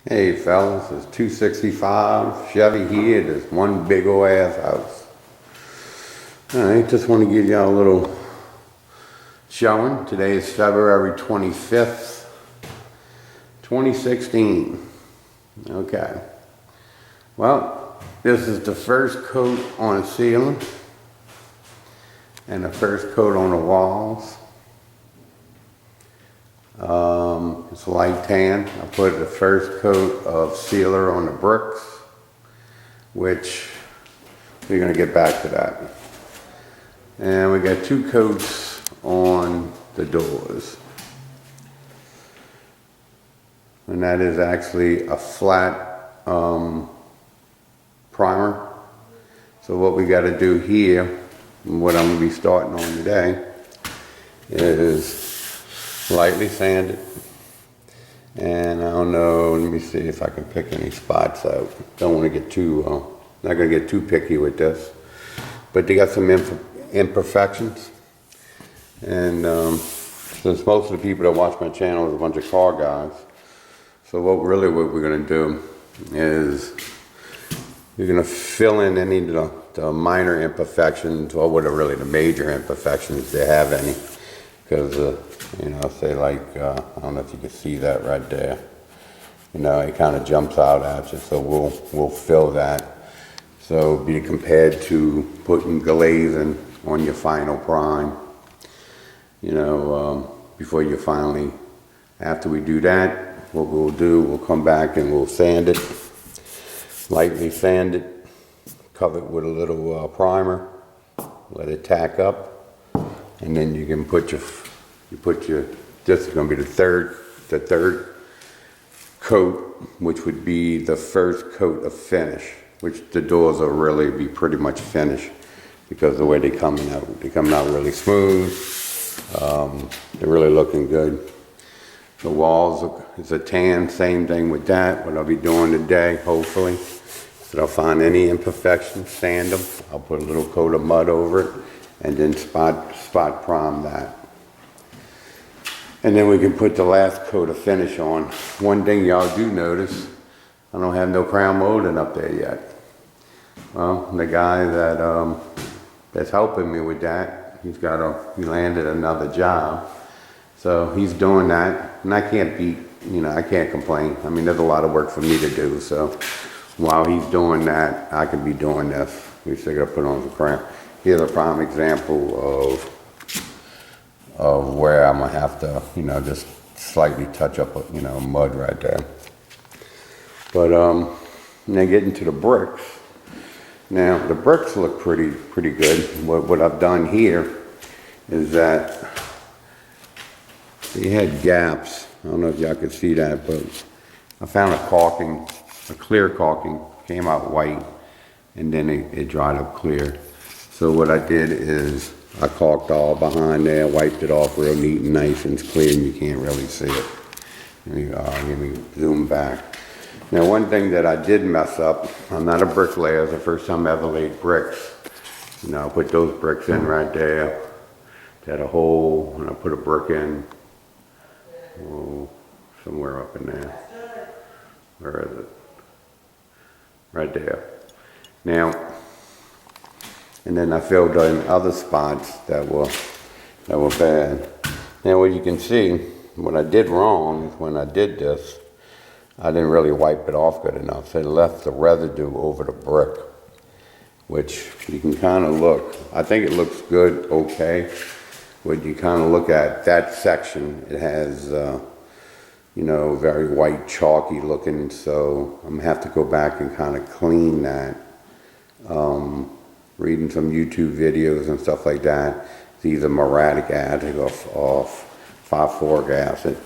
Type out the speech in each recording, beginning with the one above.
Hey fellas, it's 265 Chevy here. There's one big ol' ass house. Alright, just want to give y'all a little showing. Today is February 25th, 2016. Okay. Well, this is the first coat on the ceiling and the first coat on the walls. It's light tan. I put the first coat of sealer on the bricks, which we're going to get back to that. And we got two coats on the doors. And that is actually a flat primer. So what we got to do here, and what I'm going to be starting on today, is lightly sand it. And I don't know, let me see if I can pick any spots out. Don't want to get too, not going to get too picky with this. But they got some imperfections. And since most of the people that watch my channel is a bunch of car guys, so what we're going to do is you're going to fill in any of the minor imperfections, or what are really the major imperfections, if they have any. Because, you know, say like, I don't know if you can see that right there. You know, it kind of jumps out at you, so we'll fill that. So be compared to putting glazing on your final prime. You know, before you finally, after we do that, what we'll do, we'll come back and we'll sand it, lightly sand it, cover it with a little primer, let it tack up. And then you can put your, this is going to be the third coat, which would be the first coat of finish, which the doors will really be pretty much finished because of the way they're coming out really smooth. They're really looking good. The walls is a tan, same thing with that. What I'll be doing today, hopefully, if I find any imperfections, sand them. I'll put a little coat of mud over it, and then spot prime that. And then we can put the last coat of finish on. One thing y'all do notice, I don't have no crown molding up there yet. Well, the guy that's helping me with that, he landed another job. So he's doing that, and I can't I can't complain. I mean, there's a lot of work for me to do, so while he's doing that, I can be doing this. We still gotta put on some crown. Here's a prime example of where I'm gonna have to, just slightly touch up, mud right there. But then getting to the bricks. Now the bricks look pretty good. What I've done here is that they had gaps. I don't know if y'all can see that, but I found a clear caulking, came out white, and then it dried up clear. So what I did is I caulked all behind there, wiped it off real neat and nice, and it's clear and you can't really see it. Let me zoom back. Now one thing that I did mess up, I'm not a bricklayer, it's the first time I ever laid bricks. I put those bricks in right there. It had a hole, and I put a brick in, somewhere up in there. Where is it? Right there. Now, and then I filled in other spots that were bad. Now what you can see, what I did wrong is when I did this, I didn't really wipe it off good enough. So it left the residue over the brick, which you can kind of look. I think it looks good, okay. When you kind of look at that section, it has, very white, chalky looking. So I'm gonna have to go back and kind of clean that. Reading some YouTube videos and stuff like that. It's either muriatic acid or phosphoric acid.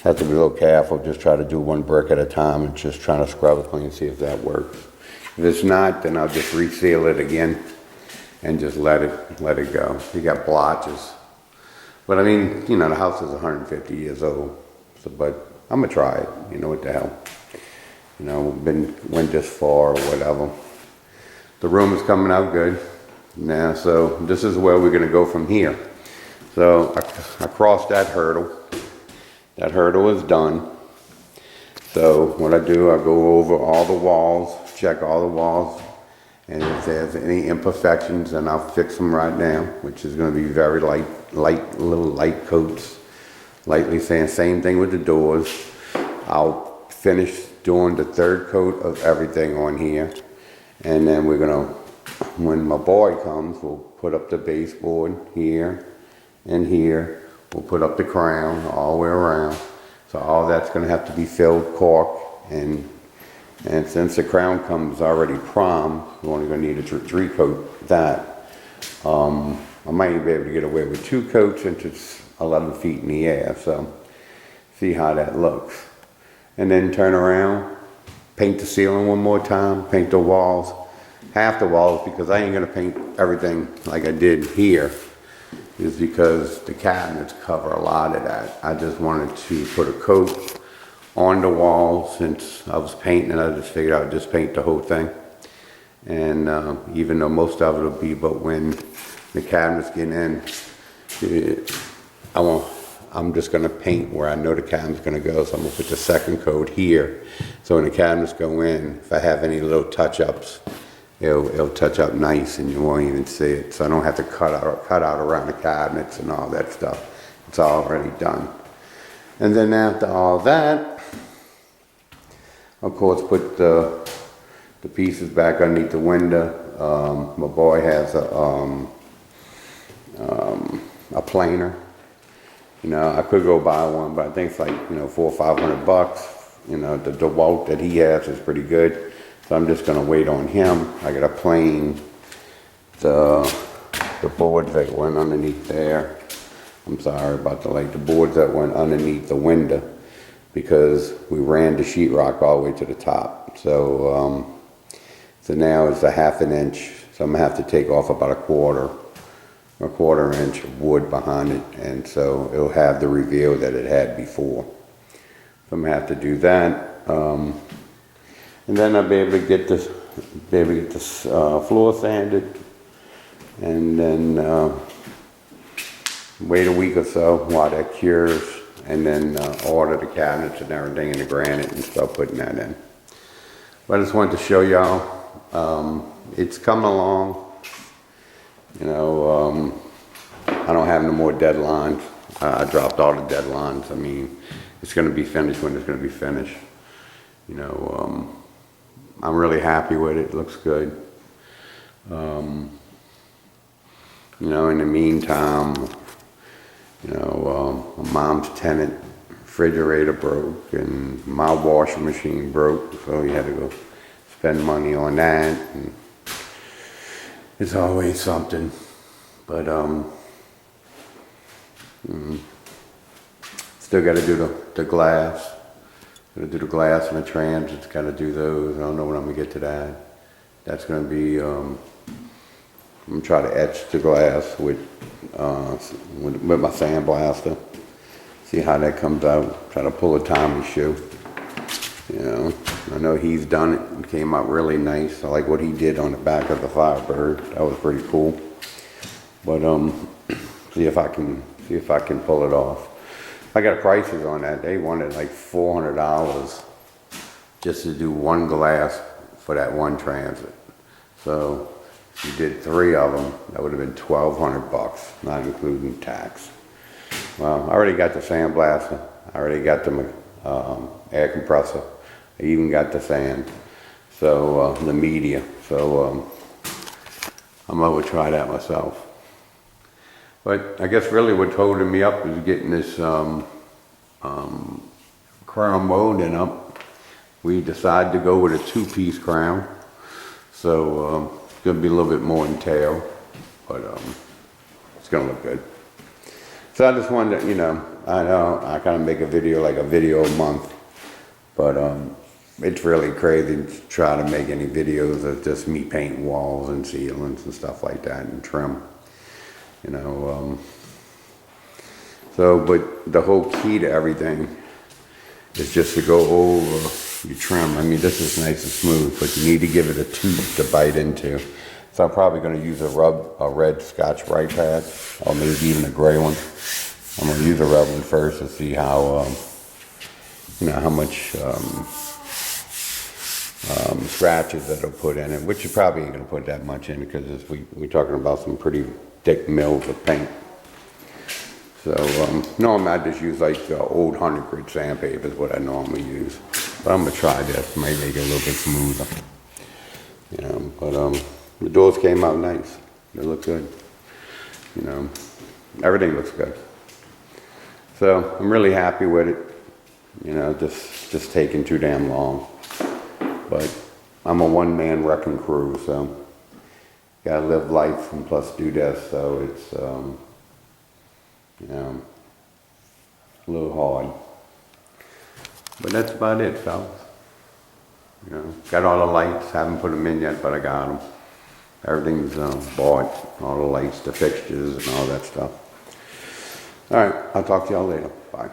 Have to be a little careful, just try to do one brick at a time and just trying to scrub it clean and see if that works. If it's not, then I'll just reseal it again and just let it go. You got blotches. But I mean, the house is 150 years old. So, but I'm gonna try it, what the hell. Went this far or whatever. The room is coming out good now, so this is where we're going to go from here. So I crossed that hurdle. That hurdle is done. So what I do, I go over all the walls, check all the walls, and if there's any imperfections, then I'll fix them right now, which is going to be very little light coats, lightly sand. Same thing with the doors. I'll finish doing the third coat of everything on here, and then we're gonna, when my boy comes, we'll put up the baseboard here and here. We'll put up the crown all the way around. So all that's gonna have to be filled caulk, and since the crown comes already primed, we're only gonna need to three-coat that. I might even be able to get away with 2 coats since it's 11 feet in the air, so see how that looks. And then turn around, paint the ceiling one more time, paint the walls, half the walls, because I ain't gonna paint everything like I did here, is because the cabinets cover a lot of that. I just wanted to put a coat on the wall. Since I was painting, I just figured I would just paint the whole thing. And even though most of it will be, but when the cabinets get in, I'm just gonna paint where I know the cabinet's gonna go. So I'm gonna put the second coat here. So when the cabinets go in, if I have any little touch-ups, it'll touch up nice and you won't even see it. So I don't have to cut out around the cabinets and all that stuff. It's already done. And then after all that, of course, put the pieces back underneath the window. My boy has a planer. You know, I could go buy one, but I think it's like, you know, $400 or $500. You know, the DeWalt that he has is pretty good. So I'm just gonna wait on him. I gotta plane the boards that went underneath there. I'm sorry about the light. The boards that went underneath the window, because we ran the sheetrock all the way to the top. So so now it's a ½ inch. So I'm gonna have to take off about a quarter inch of wood behind it, and so it'll have the reveal that it had before. So I'm gonna have to do that. And then I'll be able to get this floor sanded, and then wait a week or so while that cures, and then order the cabinets and everything and the granite and start putting that in. But I just wanted to show y'all, it's coming along. You know, I don't have no more deadlines. I dropped all the deadlines. I mean, it's going to be finished when it's going to be finished. You know, I'm really happy with it. It looks good. You know, in the meantime, you know, my mom's tenant refrigerator broke and my washing machine broke, so we had to go spend money on that. And it's always something, but still got to do the glass. Got to do the glass and the transits. Got to do those. I don't know when I'm gonna get to that. That's gonna be. I'm gonna try to etch the glass with my sandblaster. See how that comes out. Try to pull a Tommy shoe. You know, I know he's done it. It came out really nice. I like what he did on the back of the Firebird. That was pretty cool. But see if I can pull it off. I got prices on that. They wanted like $400 just to do one glass for that one transit. So if you did 3 of them, that would have been $1,200, not including tax. Well, I already got the sandblaster. I already got the air compressor. I even got the sand. So the media. So I'm gonna try that myself. But I guess really what's holding me up is getting this crown molding up. We decided to go with a 2-piece crown. So it's gonna be a little bit more entailed, but it's gonna look good. So I just wanted to, you know I kind of make a video, like a video a month, but it's really crazy to try to make any videos of just me painting walls and ceilings and stuff like that and trim. You know, so, but the whole key to everything is just to go over your trim. I mean, this is nice and smooth, but you need to give it a tooth to bite into. So I'm probably going to use a red Scotch-Brite pad, or maybe even a gray one. I'm going to use a red one first to see how you know, how much scratches that'll put in it, which you probably ain't gonna put that much in because we're talking about some pretty thick mills of paint. So normally I just use like old 100 grit sandpaper is what I normally use. But I'm gonna try this, might make it a little bit smoother. You know, but the doors came out nice. They look good. You know, everything looks good. So I'm really happy with it. You know, just taking too damn long. But I'm a one-man wrecking crew, so gotta live life and plus do this. So it's you know, a little hard. But that's about it, fellas. You know, got all the lights. Haven't put them in yet, but I got them. Everything's bought. All the lights, the fixtures, and all that stuff. All right, I'll talk to y'all later. Bye.